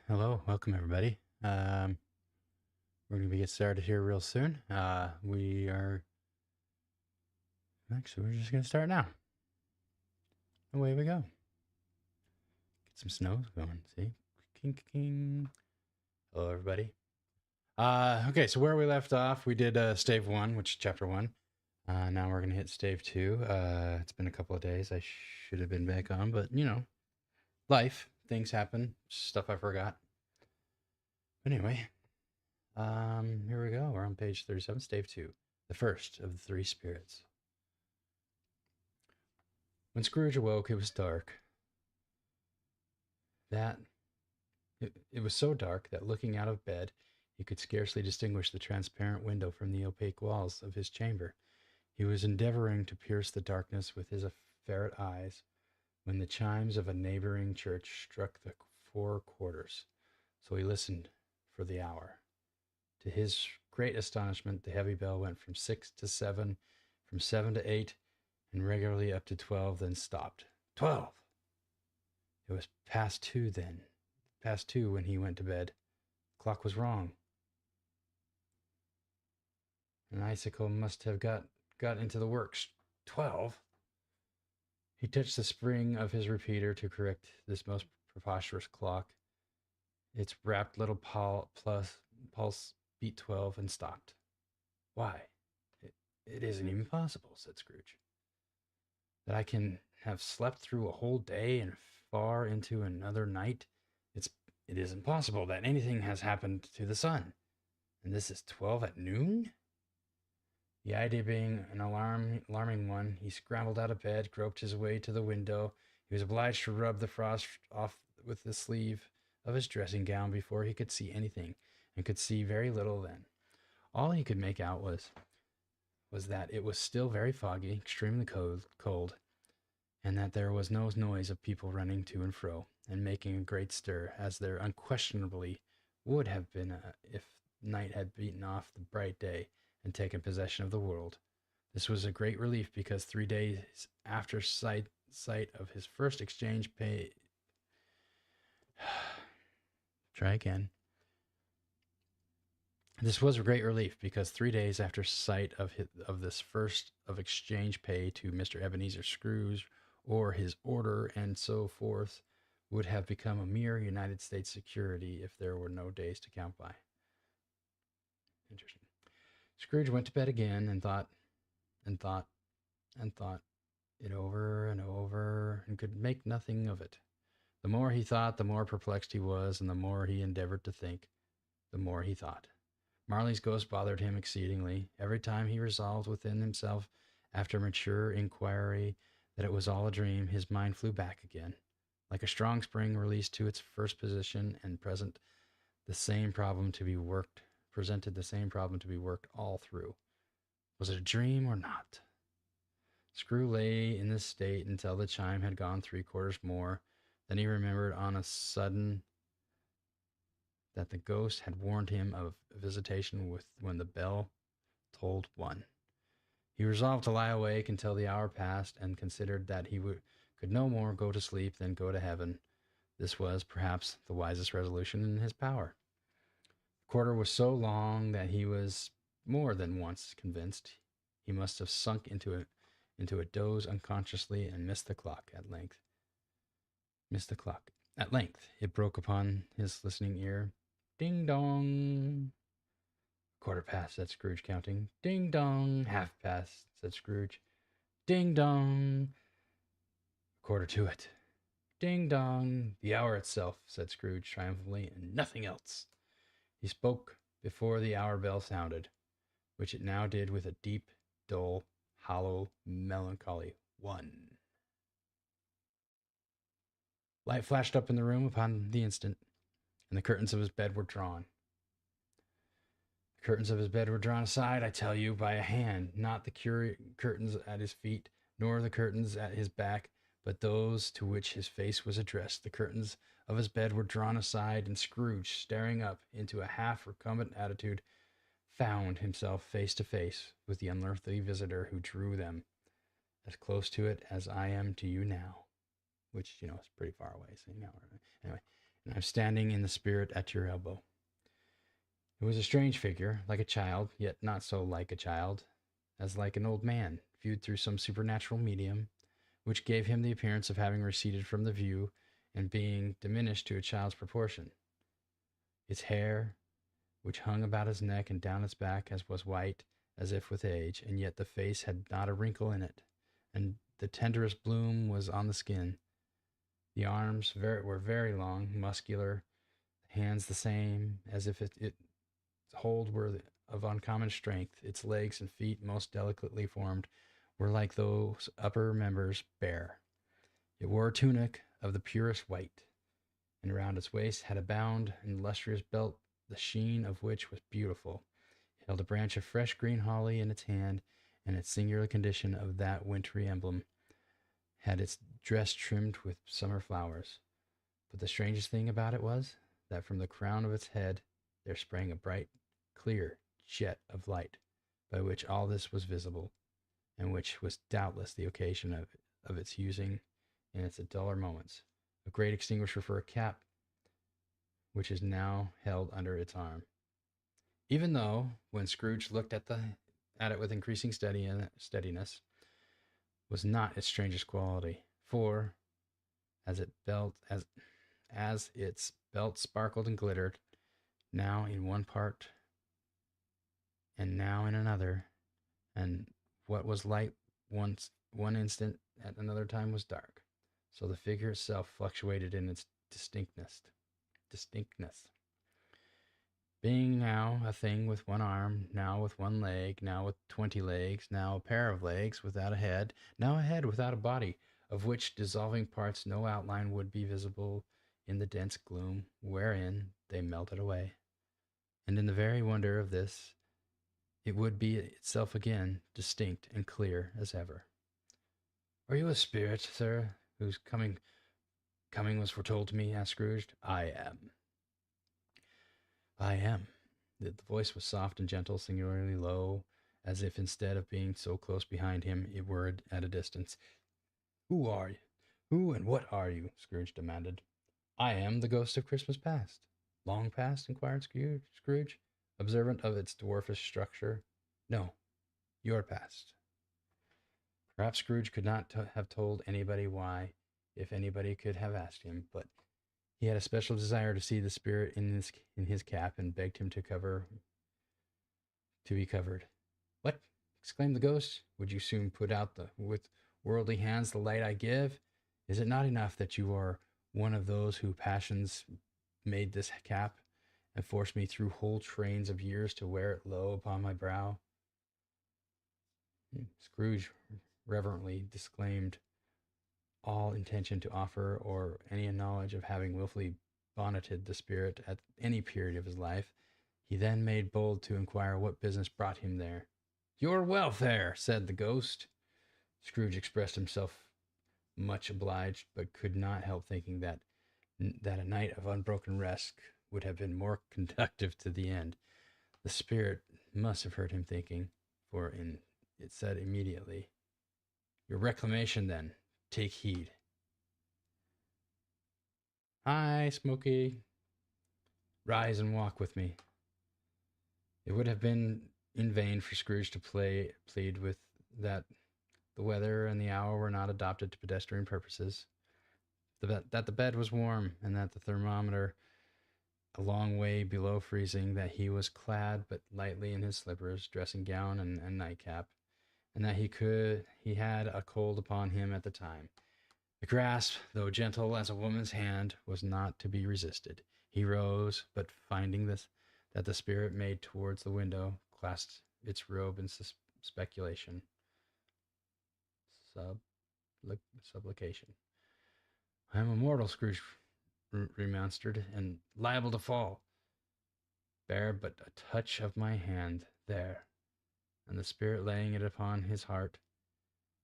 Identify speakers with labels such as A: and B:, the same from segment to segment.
A: Hello, welcome everybody. We're going to get started here real soon. We are actually we're just going to start now. Away we go. Get some snow going. See, king king. Hello everybody. Okay, so where we left off, we did stave 1, which is chapter 1. Now we're going to hit stave 2. It's been a couple of days. I should have been back on, but life, things happen, stuff I forgot. But anyway, here we go. We're on page 37, stave 2, the first of the three spirits. When Scrooge awoke, it was dark. That it was so dark that looking out of bed, he could scarcely distinguish the transparent window from the opaque walls of his chamber. He was endeavoring to pierce the darkness with his ferret eyes when the chimes of a neighboring church struck the 4 quarters. So he listened for the hour. To his great astonishment, the heavy bell went from 6 to 7, from 7 to 8, and regularly up to 12, then stopped. 12! It was past 2 then. Past 2 when he went to bed. The clock was wrong. An icicle must have got into the works. 12? He touched the spring of his repeater to correct this most preposterous clock. Its rapt little pulse beat 12 and stopped. Why? It isn't even possible, said Scrooge. That I can have slept through a whole day and far into another night. It isn't possible that anything has happened to the sun. And this is 12 at noon? The idea being an alarming one, he scrambled out of bed, groped his way to the window. He was obliged to rub the frost off with the sleeve of his dressing gown before he could see anything, and could see very little then. All he could make out was that it was still very foggy, extremely cold, and that there was no noise of people running to and fro, and making a great stir, as there unquestionably would have been if night had beaten off the bright day and taken possession of the world. This was a great relief, because 3 days after sight of his first exchange pay... Try again. This was a great relief, because 3 days after sight of this first of exchange pay to Mr. Ebenezer Scrooge, or his order, and so forth, would have become a mere United States security if there were no days to count by. Interesting. Scrooge went to bed again and thought and thought and thought it over and over, and could make nothing of it. The more he thought, the more perplexed he was, and the more he endeavored to think, the more he thought. Marley's ghost bothered him exceedingly. Every time he resolved within himself, after mature inquiry, that it was all a dream, his mind flew back again, like a strong spring released to its first position, and presented the same problem to be worked all through. Was it a dream or not? Screw lay in this state until the chime had gone 3/4 more. Then he remembered on a sudden that the ghost had warned him of visitation when the bell tolled 1. He resolved to lie awake until the hour passed, and considered that he could no more go to sleep than go to heaven. This was, perhaps, the wisest resolution in his power. The quarter was so long that he was more than once convinced he must have sunk into a doze unconsciously, and missed the clock. At length, it broke upon his listening ear. Ding dong. 1/4 past, said Scrooge, counting. Ding dong. 1/2 past, said Scrooge. Ding dong. 1/4 to it. Ding dong. The hour itself, said Scrooge triumphantly, and nothing else. He spoke before the hour bell sounded, which it now did with a deep, dull, hollow, melancholy 1. Light flashed up in the room upon the instant, and the curtains of his bed were drawn. The curtains of his bed were drawn aside, I tell you, by a hand, not the curtains at his feet, nor the curtains at his back, but those to which his face was addressed. The curtains of his bed were drawn aside, and Scrooge, staring up into a half-recumbent attitude, found himself face to face with the unearthly visitor who drew them, as close to it as I am to you now, which, is pretty far away. So, anyway, and I'm standing in the spirit at your elbow. It was a strange figure, like a child, yet not so like a child, as like an old man, viewed through some supernatural medium, which gave him the appearance of having receded from the view and being diminished to a child's proportion. Its hair, which hung about his neck and down its back, as was white, as if with age, and yet the face had not a wrinkle in it, and the tenderest bloom was on the skin. The arms were very long, muscular, the hands the same, as if its hold were of uncommon strength. Its legs and feet, most delicately formed, were like those upper members bare. It wore a tunic of the purest white, and around its waist had a bound and lustrous belt, the sheen of which was beautiful. It held a branch of fresh green holly in its hand, and its singular condition of that wintry emblem had its dress trimmed with summer flowers. But the strangest thing about it was that from the crown of its head there sprang a bright, clear jet of light, by which all this was visible, and which was doubtless the occasion of its using in its duller moments a great extinguisher for a cap, which is now held under its arm. Even though, when Scrooge looked at it with increasing steadiness, was not its strangest quality, for as its belt sparkled and glittered, now in one part and now in another, and what was light one instant at another time was dark, so the figure itself fluctuated in its distinctness. Being now a thing with one arm, now with one leg, now with 20 legs, now a pair of legs without a head, now a head without a body, of which dissolving parts no outline would be visible in the dense gloom wherein they melted away. And in the very wonder of this, it would be itself again, distinct and clear as ever. "Are you a spirit, sir, whose coming was foretold to me?" asked Scrooge. "I am." "I am." The voice was soft and gentle, singularly low, as if instead of being so close behind him, it were at a distance. "Who are you? Who and what are you?" Scrooge demanded. "I am the ghost of Christmas past." "Long past?" inquired Scrooge, observant of its dwarfish structure. "No, your past." Perhaps Scrooge could not have told anybody why, if anybody could have asked him, but he had a special desire to see the spirit in his cap, and begged him to be covered. "What?" exclaimed the ghost. "Would you soon put out with worldly hands the light I give? Is it not enough that you are one of those whose passions made this cap, and forced me through whole trains of years to wear it low upon my brow?" Scrooge reverently disclaimed all intention to offer, or any knowledge of having wilfully bonneted the spirit at any period of his life. He then made bold to inquire what business brought him there. "Your welfare," said the ghost. Scrooge expressed himself much obliged, but could not help thinking that a night of unbroken rest would have been more conducive to the end. The spirit must have heard him thinking, for it said immediately, "Your reclamation, then. Take heed." "Hi, Smoky. Rise and walk with me." It would have been in vain for Scrooge to plead with that the weather and the hour were not adopted to pedestrian purposes, that the bed was warm, and that the thermometer a long way below freezing, that he was clad but lightly in his slippers, dressing gown, and nightcap, and that he had a cold upon him at the time. The grasp, though gentle as a woman's hand, was not to be resisted. He rose, but finding that the spirit made towards the window, clasped its robe in supplication. "I am a mortal," Scrooge remonstrated, "and liable to fall. Bear but a touch of my hand, there," and the spirit laying it upon his heart,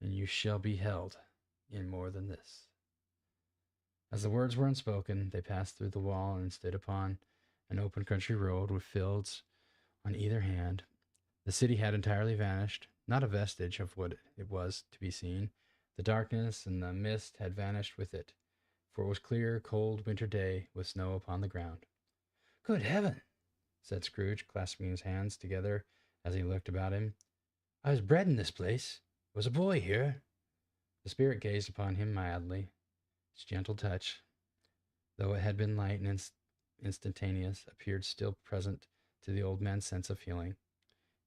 A: "and you shall be held in more than this." As the words were unspoken, they passed through the wall and stood upon an open country road with fields on either hand. The city had entirely vanished, not a vestige of what it was to be seen. The darkness and the mist had vanished with it. for it was clear, cold winter day with snow upon the ground. Good heaven, said Scrooge, clasping his hands together as he looked about him. I was bred in this place. Was a boy here. The spirit gazed upon him mildly. Its gentle touch, though it had been light and instantaneous, appeared still present to the old man's sense of feeling.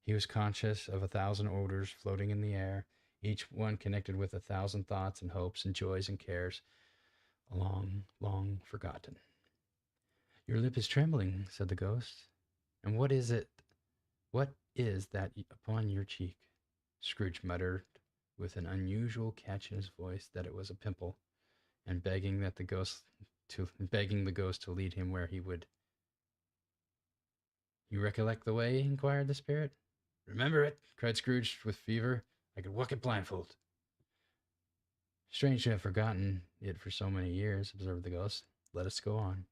A: He was conscious of 1,000 odors floating in the air, each one connected with 1,000 thoughts and hopes and joys and cares, long, long forgotten. Your lip is trembling, said the ghost. And what is it? What is that upon your cheek? Scrooge muttered with an unusual catch in his voice that it was a pimple, and begging the ghost to lead him where he would. You recollect the way? Inquired the spirit. Remember it, cried Scrooge with fever. I could walk it blindfold. Strange to have forgotten it for so many years, observed the ghost. Let us go on.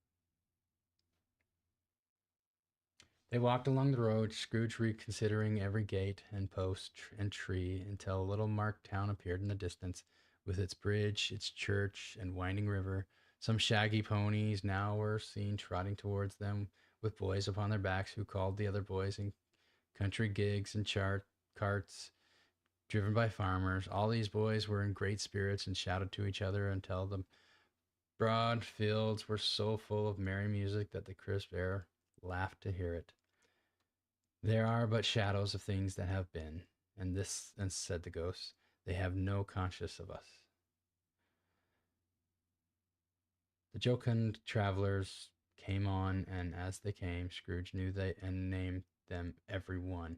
A: They walked along the road, Scrooge reconsidering every gate and post and tree, until a little marked town appeared in the distance, with its bridge, its church, and winding river. Some shaggy ponies now were seen trotting towards them, with boys upon their backs who called the other boys in country gigs and carts driven by farmers. All these boys were in great spirits and shouted to each other until the broad fields were so full of merry music that the crisp air laughed to hear it. There are but shadows of things that have been, and said the ghost, they have no conscience of us. The jocund travelers came on, and as they came, Scrooge knew they and named them every one.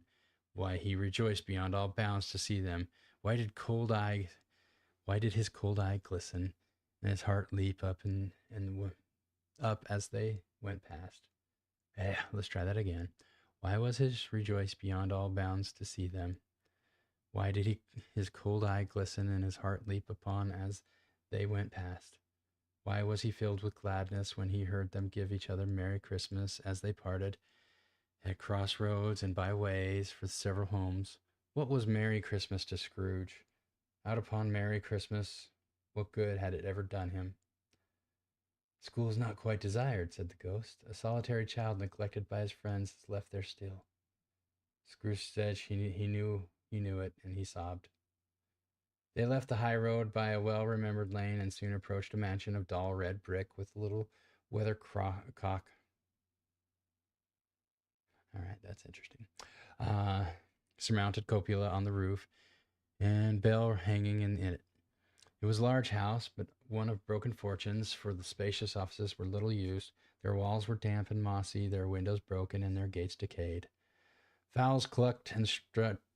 A: Why, he rejoiced beyond all bounds to see them. Why did his cold eye glisten, and his heart leap up up as they went past? Let's try that again. Why was his rejoice beyond all bounds to see them? Why did his cold eye glisten and his heart leap upon as they went past? Why was he filled with gladness when he heard them give each other Merry Christmas as they parted at crossroads and by ways for several homes? What was Merry Christmas to Scrooge? Out upon Merry Christmas, what good had it ever done him? School is not quite desired, said the ghost. A solitary child neglected by his friends is left there still. Scrooge said he knew it, and he sobbed. They left the high road by a well-remembered lane and soon approached a mansion of dull red brick with a little weathercock. All right, that's interesting. Surmounted cupola on the roof and bell hanging in it. It was a large house, but one of broken fortunes, for the spacious offices were little used. Their walls were damp and mossy, their windows broken, and their gates decayed. Fowls clucked and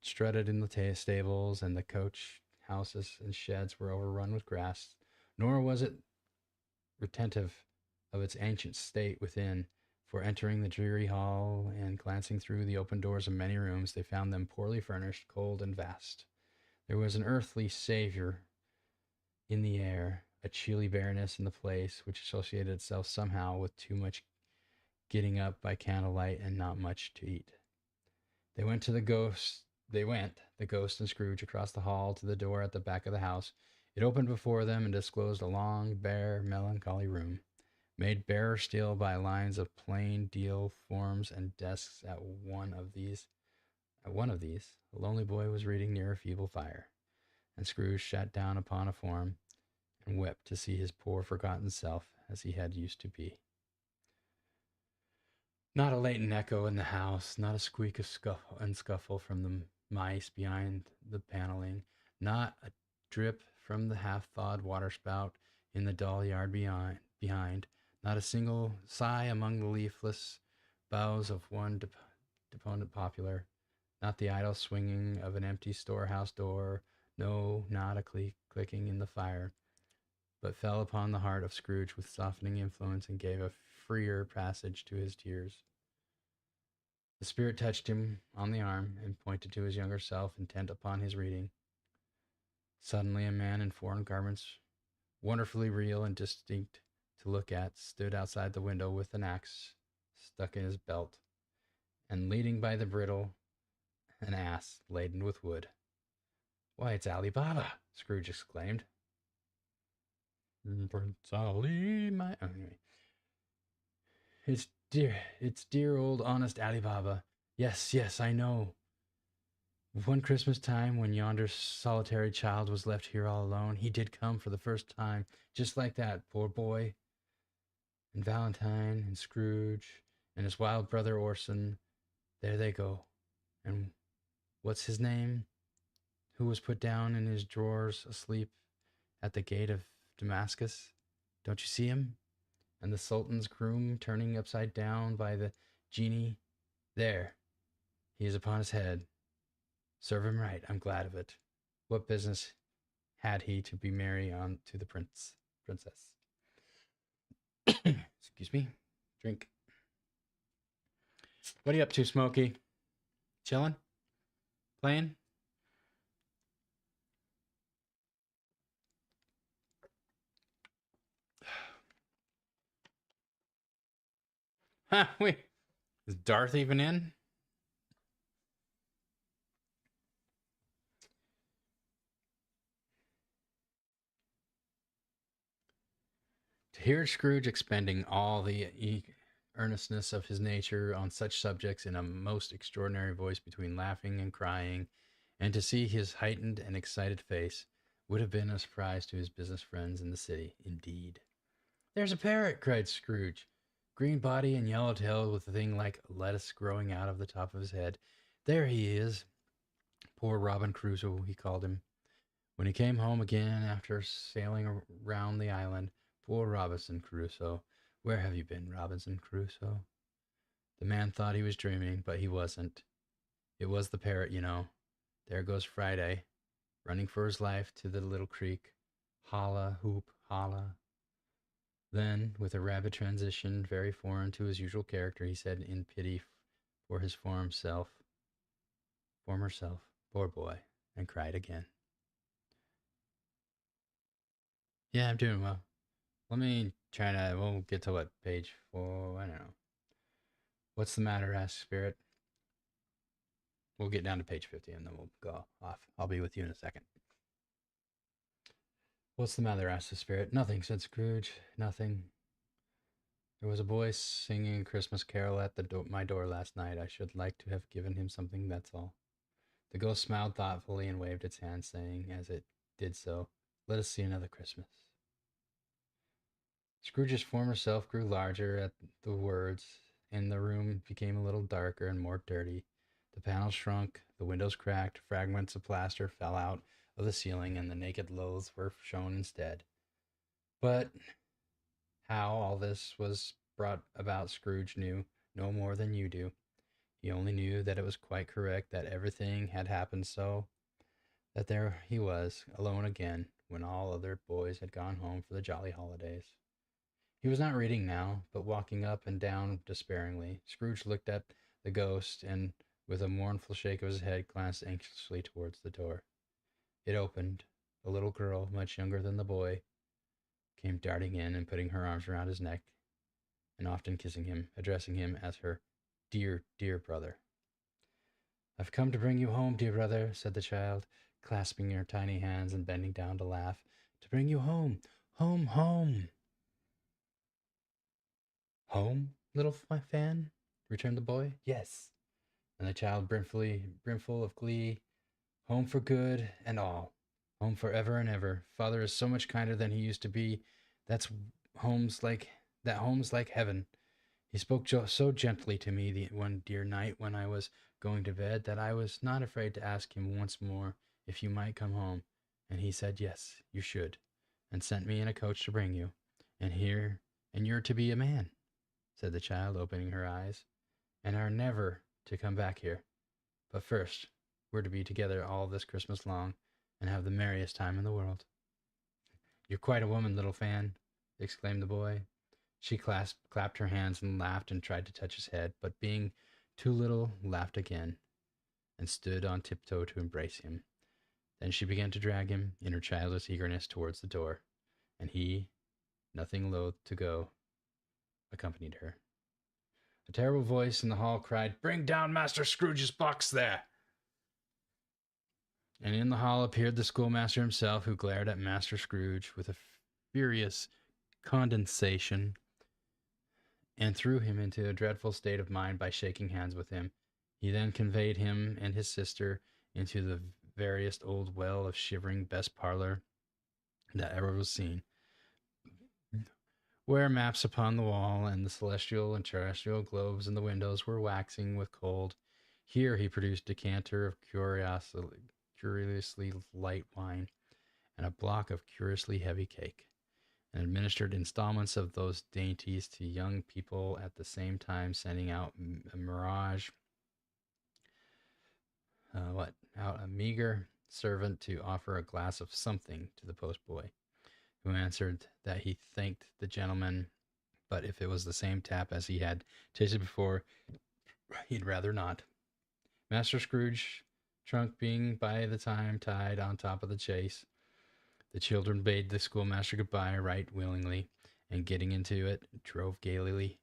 A: strutted in the stables, and the coach houses and sheds were overrun with grass. Nor was it retentive of its ancient state within, for entering the dreary hall and glancing through the open doors of many rooms, they found them poorly furnished, cold, and vast. There was an earthly savour in the air, a chilly bareness in the place, which associated itself somehow with too much getting up by candlelight and not much to eat. The ghost and Scrooge, across the hall to the door at the back of the house. It opened before them and disclosed a long, bare, melancholy room, made barer still by lines of plain deal forms and desks. At one of these, a lonely boy was reading near a feeble fire, and Scrooge sat down upon a form and wept to see his poor forgotten self as he had used to be. Not a latent echo in the house, not a squeak of scuffle from the mice behind the paneling, not a drip from the half-thawed waterspout in the dull yard behind, not a single sigh among the leafless boughs of one deponent poplar, not the idle swinging of an empty storehouse door, no, not a clicking in the fire, but fell upon the heart of Scrooge with softening influence and gave a freer passage to his tears. The spirit touched him on the arm and pointed to his younger self, intent upon his reading. Suddenly a man in foreign garments, wonderfully real and distinct to look at, stood outside the window with an axe stuck in his belt, and leading by the bridle an ass laden with wood. Why, it's Ali Baba! Scrooge exclaimed. Prince Ali, my... Oh, anyway. It's dear old honest Ali Baba. Yes, yes, I know. One Christmas time, when yonder solitary child was left here all alone, he did come for the first time, just like that, poor boy. And Valentine and Scrooge and his wild brother Orson, there they go. And what's his name? Who was put down in his drawers asleep at the gate of Damascus? Don't you see him? And the Sultan's groom turning upside down by the genie? There, he is upon his head. Serve him right, I'm glad of it. What business had he to be married on to the princess? Excuse me. Drink. What are you up to, Smokey? Chilling? Playing? Huh, wait. Is Darth even in? To hear Scrooge expending all the earnestness of his nature on such subjects in a most extraordinary voice between laughing and crying, and to see his heightened and excited face, would have been a surprise to his business friends in the city, indeed. There's a parrot, cried Scrooge. Green body and yellow tail with a thing like lettuce growing out of the top of his head. There he is. Poor Robin Crusoe, he called him. When he came home again after sailing round the island, poor Robinson Crusoe. Where have you been, Robinson Crusoe? The man thought he was dreaming, but he wasn't. It was the parrot, you know. There goes Friday, running for his life to the little creek. Holla, hoop, holla. Then, with a rapid transition very foreign to his usual character, he said in pity for his former self, poor boy, and cried again. Yeah, I'm doing well. Let me try to, we'll get to what, page 4, I don't know. What's the matter, asked Spirit. We'll get down to page 50 and then we'll go off. I'll be with you in a second. What's the matter, asked the Spirit. Nothing, said Scrooge. Nothing. There was a boy singing a Christmas carol at my door last night. I should like to have given him something, that's all. The ghost smiled thoughtfully and waved its hand, saying, as it did so, let us see another Christmas. Scrooge's former self grew larger at the words, and the room became a little darker and more dirty. The panels shrunk, the windows cracked, fragments of plaster fell out of the ceiling, and the naked loaves were shown instead. But how all this was brought about Scrooge knew no more than you do. He only knew that it was quite correct, that everything had happened so that there he was, alone again, when all other boys had gone home for the jolly holidays. He was not reading now, but walking up and down despairingly. Scrooge looked at the ghost, and with a mournful shake of his head, glanced anxiously towards the door. It opened. A little girl, much younger than the boy, came darting in and putting her arms around his neck, and often kissing him, addressing him as her dear, dear brother. I've come to bring you home, dear brother, said the child, clasping her tiny hands and bending down to laugh. To bring you home, home, home. Home, little fan? Returned the boy. Yes. And the child, brimful of glee, home for good and all. Home for ever and ever. Father is so much kinder than he used to be. That home's like heaven. He spoke so gently to me the one dear night when I was going to bed that I was not afraid to ask him once more if you might come home. And he said, yes, you should, and sent me in a coach to bring you. And you're to be a man, said the child, opening her eyes, and are never to come back here. But first, we're to be together all this Christmas long and have the merriest time in the world. You're quite a woman, little fan, exclaimed the boy. She clapped her hands and laughed and tried to touch his head, but being too little, laughed again and stood on tiptoe to embrace him. Then she began to drag him in her childish eagerness towards the door, and he, nothing loath to go, accompanied her. A terrible voice in the hall cried, "Bring down Master Scrooge's box there!" And in the hall appeared the schoolmaster himself, who glared at Master Scrooge with a furious condensation and threw him into a dreadful state of mind by shaking hands with him. He then conveyed him and his sister into the veriest old well of shivering best parlor that ever was seen, where maps upon the wall and the celestial and terrestrial globes in the windows were waxing with cold. Here he produced a decanter of curiously light wine and a block of curiously heavy cake, and administered installments of those dainties to young people, at the same time sending out a mirage, out a meager servant to offer a glass of something to the postboy, who answered that he thanked the gentleman, but if it was the same tap as he had tasted before, he'd rather not. Master Scrooge, trunk being by the time tied on top of the chaise, the children bade the schoolmaster goodbye right willingly, and getting into it, drove gaily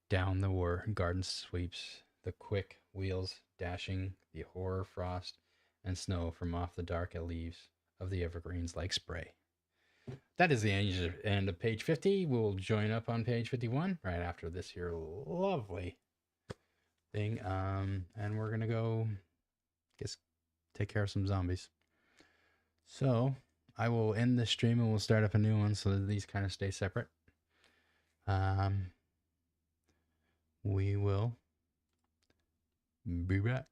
A: down the garden sweeps, the quick wheels dashing the hoar frost and snow from off the dark leaves of the evergreens like spray. That is the end of page 50. We'll join up on page 51 right after this here lovely thing. And we're gonna go, take care of some zombies. So I will end this stream and we'll start up a new one so that these kind of stay separate. We will be back.